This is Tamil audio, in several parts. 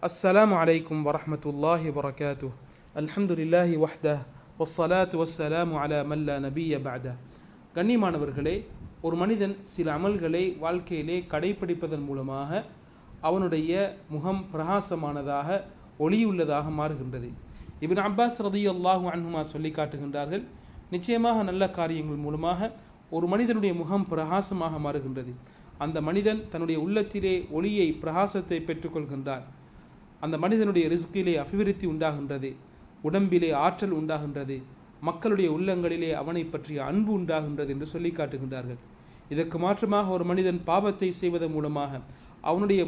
அஸ்ஸலாமு அலைக்கும் வரஹ்மத்துல்லாஹி வபரகாத்துஹ். அல்ஹம்துலில்லாஹி வஹ்தஹ் வஸ்ஸலாத்து வஸ்ஸலாமு அலா மல்லா நபிய பஅதஹ். கண்ணியமானவர்களே, ஒரு மனிதன் சில அமல்களை வாழ்க்கையிலே கடைப்பிடிப்பதன் மூலமாக அவனுடைய முகம் பிரகாசமானதாக ஒளியுள்ளதாக மாறுகின்றது. இப்னு அப்பாஸ் ரலியல்லாஹு அன்ஹுமா சொல்லி காட்டுகின்றார்கள், நிச்சயமாக நல்ல காரியங்கள் மூலமாக ஒரு மனிதனுடைய முகம் பிரகாசமாக மாறுகின்றது. அந்த மனிதன் தன்னுடைய உள்ளத்திலே ஒளியை பிரகாசத்தை பெற்றுக்கொள்கின்றான். அந்த மனிதனுடைய ரிஸ்கிலே அபிவிருத்தி உண்டாகின்றது, உடம்பிலே ஆற்றல் உண்டாகின்றது, மக்களுடைய உள்ளங்களிலே அவனை பற்றிய அன்பு உண்டாகின்றது என்று சொல்லி காட்டுகின்றார்கள். இதற்கு மாற்றமாக ஒரு மனிதன் பாவத்தை செய்வதன் மூலமாக அவனுடைய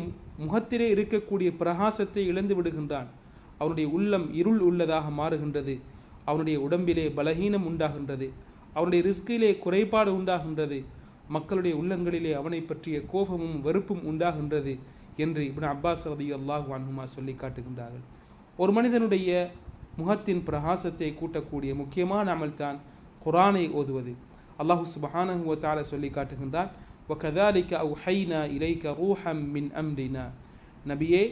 முகத்திலே இருக்கக்கூடிய பிரகாசத்தை இழந்து விடுகின்றான். அவனுடைய உள்ளம் இருள் உள்ளதாக மாறுகின்றது, அவனுடைய உடம்பிலே பலகீனம் உண்டாகின்றது, அவனுடைய ரிஸ்கிலே குறைபாடு உண்டாகின்றது, மக்களுடைய உள்ளங்களிலே அவனை பற்றிய கோபமும் வெறுப்பும் உண்டாகின்றது என்று இப்னு அப்பாஸ் ரலியல்லாஹு அன்ஹுமா சொல்லி காட்டுகின்றார்கள். ஒரு மனிதனுடைய முகத்தின் பிரகாசத்தை கூட்டக்கூடிய முக்கியமான அமல்தான் குர்ஆனை ஓதுவது. அல்லாஹ் சுப்ஹானஹு வ தஆலா சொல்லி காட்டுகின்றான், வகதாலிக அவ்ஹைனா இலைக ரூஹம் மின் அம்ரினா. நபியே,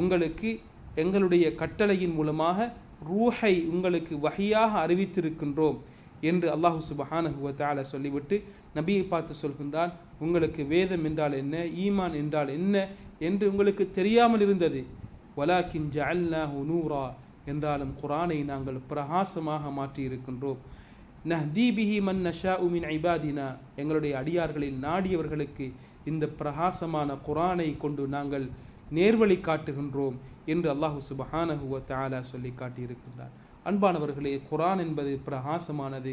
உங்களுக்கு எங்களுடைய கட்டளையின் மூலமாக ரூஹை உங்களுக்கு வஹியாக அறிவித்திருக்கின்றோம் என்று அல்லாஹ் சுப்ஹானஹு வ தஆலா சொல்லிவிட்டு நபியை பார்த்து சொல்கின்றான், உங்களுக்கு வேதம் என்றால் என்ன, ஈமான் என்றால் என்ன என்று உங்களுக்கு தெரியாமல் இருந்தது. வலாக்கின் ஜஅல்னாஹு நூரா, என்றாலும் குர்ஆனை நாங்கள் பிரகாசமாக மாற்றி இருக்கின்றோம். நஹ்தி பிஹி மன் நஷாஉ மின் இபாதினா, எங்களுடைய அடியார்களில் நாடியவர்களுக்கு இந்த பிரகாசமான குர்ஆனை கொண்டு நாங்கள் நேர்வழி காட்டுகின்றோம் என்று அல்லாஹ் சுப்ஹானஹு வ தஆலா சொல்லி காட்டியிருக்கின்றார். அன்பானவர்களே, குர்ஆன் என்பது பிரகாசமானது.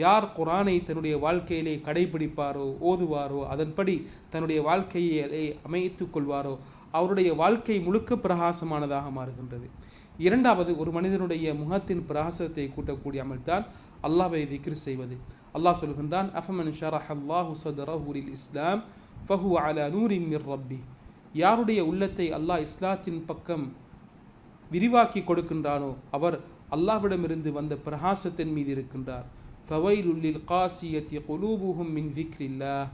யார் குர்ஆனை தன்னுடைய வாழ்க்கையிலே கடைபிடிப்பாரோ, ஓதுவாரோ, அதன்படி தன்னுடைய வாழ்க்கையிலே அமைத்து கொள்வாரோ, அவருடைய வாழ்க்கை முழுக்க பிரகாசமானதாக மாறுகின்றது. இரண்டாவது, ஒரு மனிதனுடைய முகத்தின் பிரகாசத்தை கூட்டக்கூடிய அமல்தான் அல்லாஹ்வை திக்ர் செய்வது. அல்லாஹ் சொல்கின்றான், அஃபமன் ஷரஹல்லாஹு ஸத்ரஹு லில் இஸ்லாம் ஃபஹுவ அலா நூரின் மிர் ரப்பி. யாருடைய உள்ளத்தை அல்லாஹ் இஸ்லாத்தின் பக்கம் விரிவாக்கி கொடுக்கின்றானோ அவர் அல்லாஹ்விடமிருந்து வந்த பிரகாசத்தின் மீது இருக்கின்றார். ஃபவைலுல் லில் காசியத்தி குலூபுஹும் மின் திக்ரில்லாஹ்.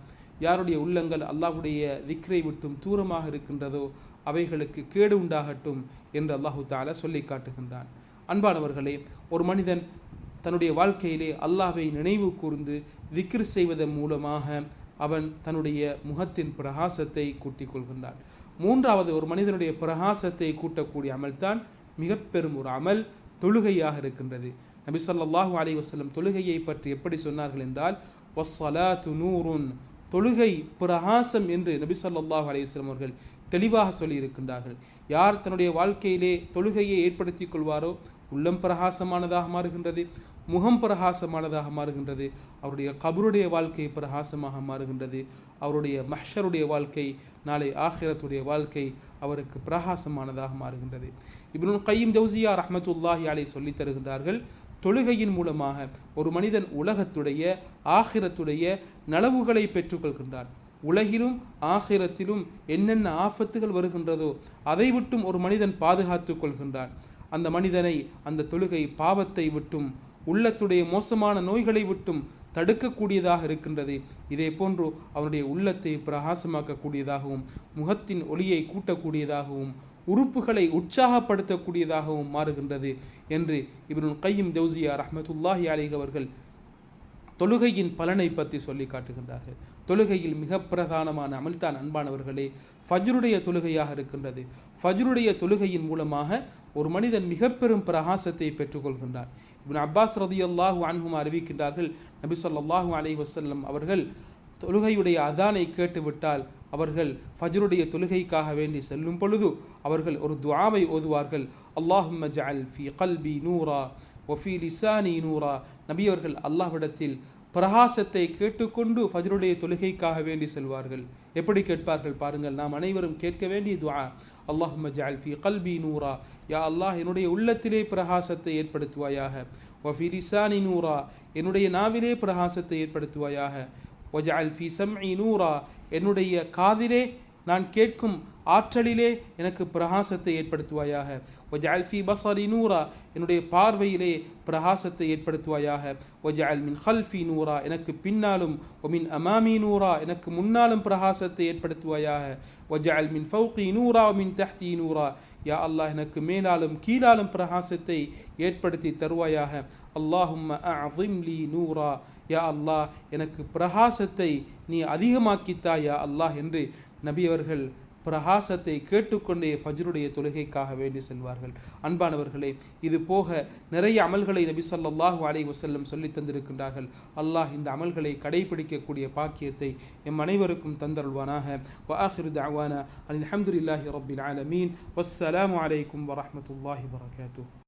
யாருடைய உள்ளங்கள் அல்லாஹ்வுடைய திக்ரை விட்டும் தூரமாக இருக்கின்றதோ அவைகளுக்கு கேடு உண்டாகட்டும் என்று அல்லாஹு தஆலா சொல்லி காட்டுகின்றான். அன்பானவர்களே, ஒரு மனிதன் தன்னுடைய வாழ்க்கையிலே அல்லாஹ்வை நினைவு கூர்ந்து திக்ர் செய்வதன் மூலமாக அவன் தன்னுடைய முகத்தின் பிரகாசத்தை கூட்டிக் கொள்கின்றான். மூன்றாவது, ஒரு மனிதனுடைய பிரகாசத்தை கூட்டக்கூடிய அமல்தான் மிக பெரும் ஒரு அமல் தொழுகையாக இருக்கின்றது. நபி ஸல்லல்லாஹு அலைஹி வஸல்லம் தொழுகையை பற்றி எப்படி சொன்னார்கள் என்றால், வஸ்ஸலாத்து நூருன், தொழுகை பிரகாசம் என்று நபி ஸல்லல்லாஹு அலைஹி வஸல்லம் அவர்கள் தெளிவாக சொல்லி இருக்கின்றார்கள். யார் தன்னுடைய வாழ்க்கையிலே தொழுகையை ஏற்படுத்தி கொள்வாரோ உள்ளம் பிரகாசமானதாக மாறுகின்றது, முகம் பிரகாசமானதாக மாறுகின்றது, அவருடைய கபருடைய வாழ்க்கை பிரகாசமாக மாறுகின்றது, அவருடைய மஹ்ஷருடைய வாழ்க்கை, நாளை ஆখিরাத்துடைய வாழ்க்கை அவருக்கு பிரகாசமானதாக மாறுகின்றது. இப்னுல் கய்யிம் ஜௌஸியா ரஹ்மத்துல்லாஹி அலைஹி சொல்லி தருகின்றார்கள், தொழுகையின் மூலமாக ஒரு மனிதன் உலகத்துடைய ஆখিরাத்துடைய நலவுகளை பெற்றுக்கொள்கின்றான். உலகிலும் ஆখিরাத்திலும் என்னென்ன ஆபத்துகள் வருகின்றதோ அதை விட்டும் ஒரு மனிதன் பாதுகாத்து கொள்கின்றான். அந்த மனிதனை அந்த தொழுகை பாவத்தை விட்டும் உள்ளத்துடைய மோசமான நோய்களை விட்டும் தடுக்கக்கூடியதாக இருக்கின்றது. இதே போன்று அவனுடைய உள்ளத்தை பிரகாசமாக்கக்கூடியதாகவும் முகத்தின் ஒளியை கூட்டக்கூடியதாகவும் உறுப்புகளை உற்சாகப்படுத்தக்கூடியதாகவும் மாறுகின்றது என்று இப்னுல் கய்யிம் ஜௌஸியா ரஹ்மத்துல்லாஹி அலைஹி அவர்கள் தொழுகையின் பலனை பற்றி சொல்லி காட்டுகின்றார்கள். தொழுகையில் மிக பிரதானமான அமல்தான் அன்பானவர்களே ஃபஜ்ருடைய தொழுகையாக இருக்கின்றது. ஃபஜ்ருடைய தொழுகையின் மூலமாக ஒரு மனிதன் மிக பெரும் பிரகாசத்தை பெற்றுக்கொள்கின்றான். இப்னு அப்பாஸ் ரலியல்லாஹு அன்ஹுமா அறிவிக்கின்றார்கள், நபி ஸல்லல்லாஹு அலைஹி வஸல்லம் அவர்கள் தொழுகையுடைய அதானை கேட்டுவிட்டால் அவர்கள் ஃபஜ்ருடைய தொழுகைக்காக வேண்டி செல்லும் பொழுது அவர்கள் ஒரு துஆவை ஓதுவார்கள், அல்லாஹும்ம ஜஅல் ஃபீ கல்பி நூரா வஃபீ லிசானி நூரா. நபி அவர்கள் அல்லாஹ்விடத்தில் பிரகாசத்தை கேட்டுக்கொண்டு ஃபஜ்ருடைய தொழுகைக்காக வேண்டி செல்வார்கள். எப்படி கேட்பார்கள் பாருங்கள், நாம் அனைவரும் கேட்க வேண்டிய துஆ, அல்லாஹும்ம ஜஅல் ஃபீ கல்பி நூரா, யா அல்லாஹ் என்னுடைய உள்ளத்திலே பிரகாசத்தை ஏற்படுத்துவாயாக, வஃபீ லிசானி நூரா, என்னுடைய நாவிலே பிரகாசத்தை ஏற்படுத்துவாயாக, வஜஅல் ஃபீ சம்இ நூரா, என்னுடைய காதிலே நான் கேட்கும் ஆற்றலிலே எனக்கு பிரகாசத்தை ஏற்படுத்துவாயாக. வஜஅல் ஃபீ பஸரி நூரா, என்னுடைய பார்வையிலே பிரகாசத்தை ஏற்படுத்துவாயாக. வஜஅல் மின் ஹல்ஃபி நூரா, எனக்கு பின்னாலும், ஒமின் அமாமி நூரா, எனக்கு முன்னாலும் பிரகாசத்தை ஏற்படுத்துவாயாக. வஜஅல் மின் ஃபௌகி நூரா மின் தஹ்தி நூரா, யா அல்லாஹ் எனக்கு மேலாலும் கீழாலும் பிரகாசத்தை ஏற்படுத்தி தருவாயாக. அல்லாஹும்ம அஅஸிம் லீ நூரா, யா அல்லாஹ் எனக்கு பிரகாசத்தை நீ அதிகமாக்கித்தா யா அல்லாஹ் என்று நபி அவர்கள் பிரகாசத்தை கேட்டுக்கொண்டே ஃபஜ்ருடைய தொழுகைக்காக வேண்டி செல்வார்கள். அன்பானவர்களே, இது போக நிறைய அமல்களை நபி ஸல்லல்லாஹு அலைஹி வஸல்லம் சொல்லி தந்திருக்கின்றார்கள். அல்லாஹ் இந்த அமல்களை கடைபிடிக்கக்கூடிய பாக்கியத்தை எம் அனைவருக்கும் தந்தருள்வானாக. வ ஆகிரு தஅவானா அல்ஹம்துலில்லாஹி ரப்பில் ஆலமீன். வஸ்ஸலாமு அலைக்கும் வரஹ்மத்துல்லாஹி வபரகாத்துஹு.